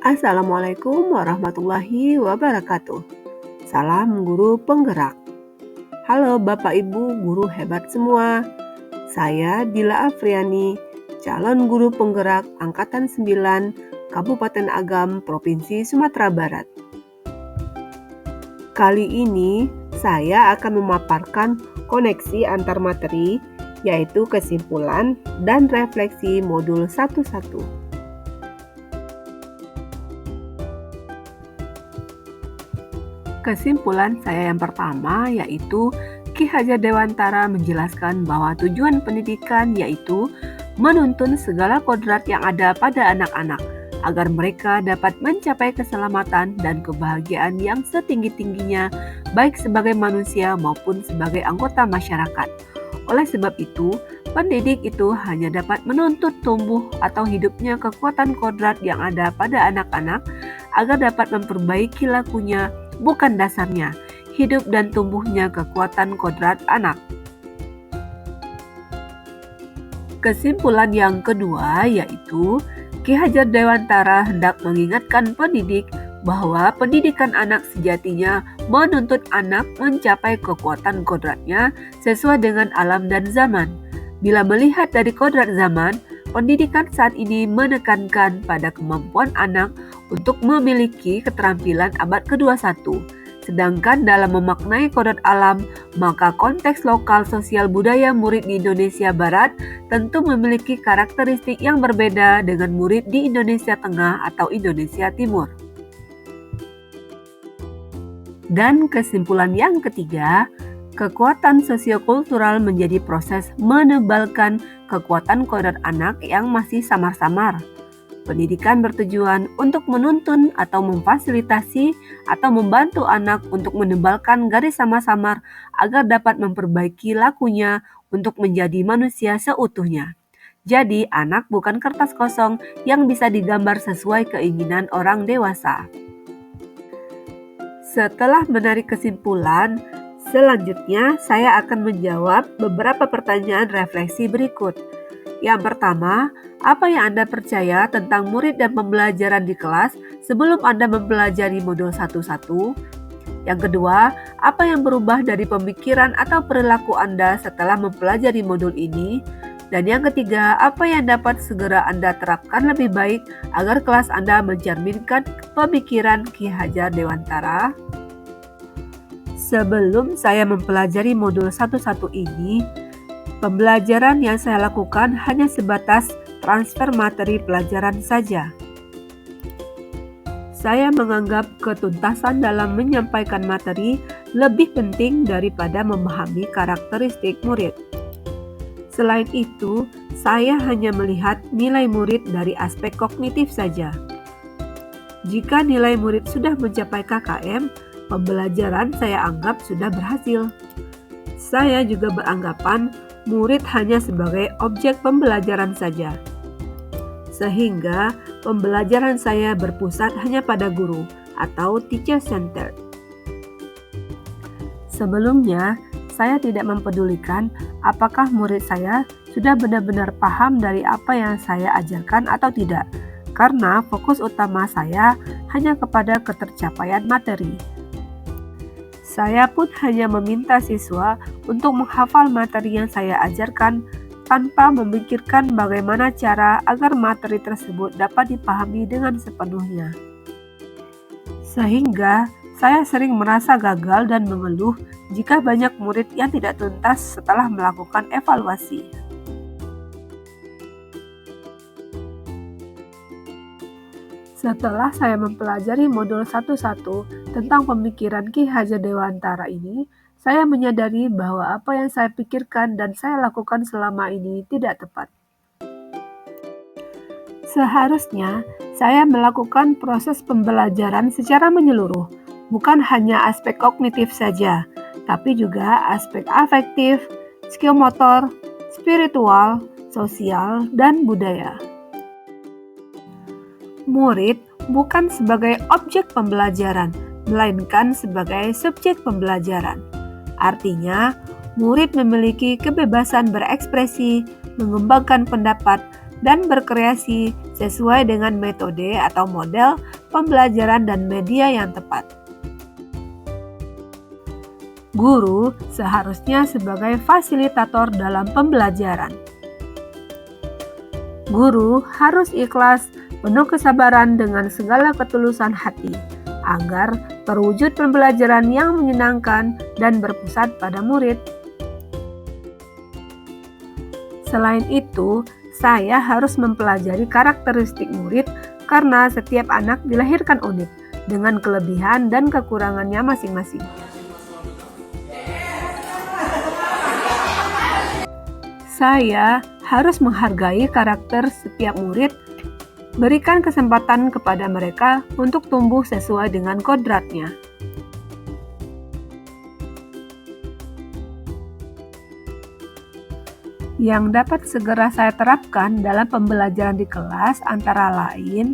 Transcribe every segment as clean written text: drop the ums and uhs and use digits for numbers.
Assalamualaikum warahmatullahi wabarakatuh. Salam guru penggerak. Halo Bapak Ibu guru hebat semua. Saya Dila Afriani, calon guru penggerak Angkatan 9 Kabupaten Agam, Provinsi Sumatera Barat. Kali ini saya akan memaparkan koneksi antar materi, yaitu kesimpulan dan refleksi modul 1.1. Kesimpulan saya yang pertama yaitu Ki Hajar Dewantara menjelaskan bahwa tujuan pendidikan yaitu menuntun segala kodrat yang ada pada anak-anak agar mereka dapat mencapai keselamatan dan kebahagiaan yang setinggi-tingginya baik sebagai manusia maupun sebagai anggota masyarakat. Oleh sebab itu, pendidik itu hanya dapat menuntut tumbuh atau hidupnya kekuatan kodrat yang ada pada anak-anak agar dapat memperbaiki lakunya, bukan dasarnya, hidup dan tumbuhnya kekuatan kodrat anak. Kesimpulan yang kedua yaitu Ki Hajar Dewantara hendak mengingatkan pendidik bahwa pendidikan anak sejatinya menuntut anak mencapai kekuatan kodratnya sesuai dengan alam dan zaman. Bila melihat dari kodrat zaman, pendidikan saat ini menekankan pada kemampuan anak untuk memiliki keterampilan abad ke-21. Sedangkan dalam memaknai kodrat alam, maka konteks lokal sosial budaya murid di Indonesia Barat tentu memiliki karakteristik yang berbeda dengan murid di Indonesia Tengah atau Indonesia Timur. Dan kesimpulan yang ketiga, kekuatan sosiokultural menjadi proses menebalkan kekuatan kodrat anak yang masih samar-samar. Pendidikan bertujuan untuk menuntun atau memfasilitasi atau membantu anak untuk menebalkan garis samar-samar agar dapat memperbaiki lakunya untuk menjadi manusia seutuhnya. Jadi, anak bukan kertas kosong yang bisa digambar sesuai keinginan orang dewasa. Setelah menarik kesimpulan, selanjutnya saya akan menjawab beberapa pertanyaan refleksi berikut. Yang pertama, apa yang Anda percaya tentang murid dan pembelajaran di kelas sebelum Anda mempelajari modul 1.1? Yang kedua, apa yang berubah dari pemikiran atau perilaku Anda setelah mempelajari modul ini? Dan yang ketiga, apa yang dapat segera Anda terapkan lebih baik agar kelas Anda mencerminkan pemikiran Ki Hajar Dewantara? Sebelum saya mempelajari modul 1.1 ini, pembelajaran yang saya lakukan hanya sebatas transfer materi pelajaran saja. Saya menganggap ketuntasan dalam menyampaikan materi lebih penting daripada memahami karakteristik murid. Selain itu, saya hanya melihat nilai murid dari aspek kognitif saja. Jika nilai murid sudah mencapai KKM, pembelajaran saya anggap sudah berhasil. Saya juga beranggapan murid hanya sebagai objek pembelajaran saja. Sehingga pembelajaran saya berpusat hanya pada guru atau teacher-centered. Sebelumnya, saya tidak mempedulikan apakah murid saya sudah benar-benar paham dari apa yang saya ajarkan atau tidak, karena fokus utama saya hanya kepada ketercapaian materi. Saya pun hanya meminta siswa untuk menghafal materi yang saya ajarkan tanpa memikirkan bagaimana cara agar materi tersebut dapat dipahami dengan sepenuhnya. Sehingga saya sering merasa gagal dan mengeluh jika banyak murid yang tidak tuntas setelah melakukan evaluasi. Setelah saya mempelajari modul 1.1 tentang pemikiran Ki Hajar Dewantara ini, saya menyadari bahwa apa yang saya pikirkan dan saya lakukan selama ini tidak tepat. Seharusnya, saya melakukan proses pembelajaran secara menyeluruh, bukan hanya aspek kognitif saja, tapi juga aspek afektif, skill motor, spiritual, sosial, dan budaya. Murid bukan sebagai objek pembelajaran, melainkan sebagai subjek pembelajaran. Artinya, murid memiliki kebebasan berekspresi, mengembangkan pendapat, dan berkreasi sesuai dengan metode atau model pembelajaran dan media yang tepat. Guru seharusnya sebagai fasilitator dalam pembelajaran. Guru harus ikhlas, penuh kesabaran dengan segala ketulusan hati, agar terwujud pembelajaran yang menyenangkan dan berpusat pada murid. Selain itu, saya harus mempelajari karakteristik murid karena setiap anak dilahirkan unik, dengan kelebihan dan kekurangannya masing-masing. Saya harus menghargai karakter setiap murid, berikan kesempatan kepada mereka untuk tumbuh sesuai dengan kodratnya. Yang dapat segera saya terapkan dalam pembelajaran di kelas antara lain: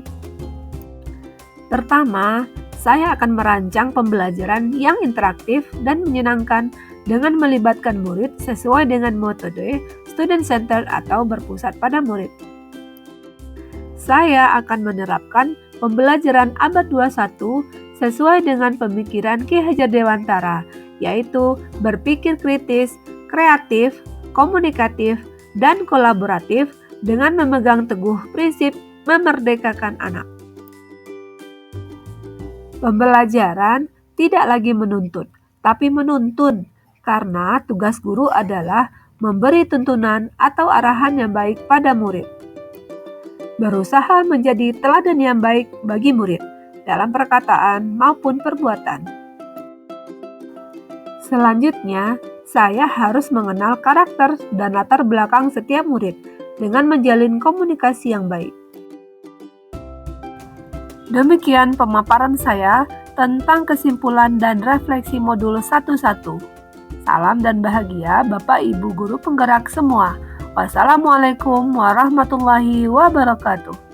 pertama, saya akan merancang pembelajaran yang interaktif dan menyenangkan dengan melibatkan murid sesuai dengan metode student-centered atau berpusat pada murid. Saya akan menerapkan pembelajaran abad 21 sesuai dengan pemikiran Ki Hajar Dewantara, yaitu berpikir kritis, kreatif, komunikatif, dan kolaboratif dengan memegang teguh prinsip memerdekakan anak. Pembelajaran tidak lagi menuntut, tapi menuntun, karena tugas guru adalah memberi tuntunan atau arahan yang baik pada murid. Berusaha menjadi teladan yang baik bagi murid, dalam perkataan maupun perbuatan. Selanjutnya, saya harus mengenal karakter dan latar belakang setiap murid dengan menjalin komunikasi yang baik. Demikian pemaparan saya tentang kesimpulan dan refleksi modul 11. Salam dan bahagia Bapak Ibu Guru Penggerak semua. Wassalamualaikum warahmatullahi wabarakatuh.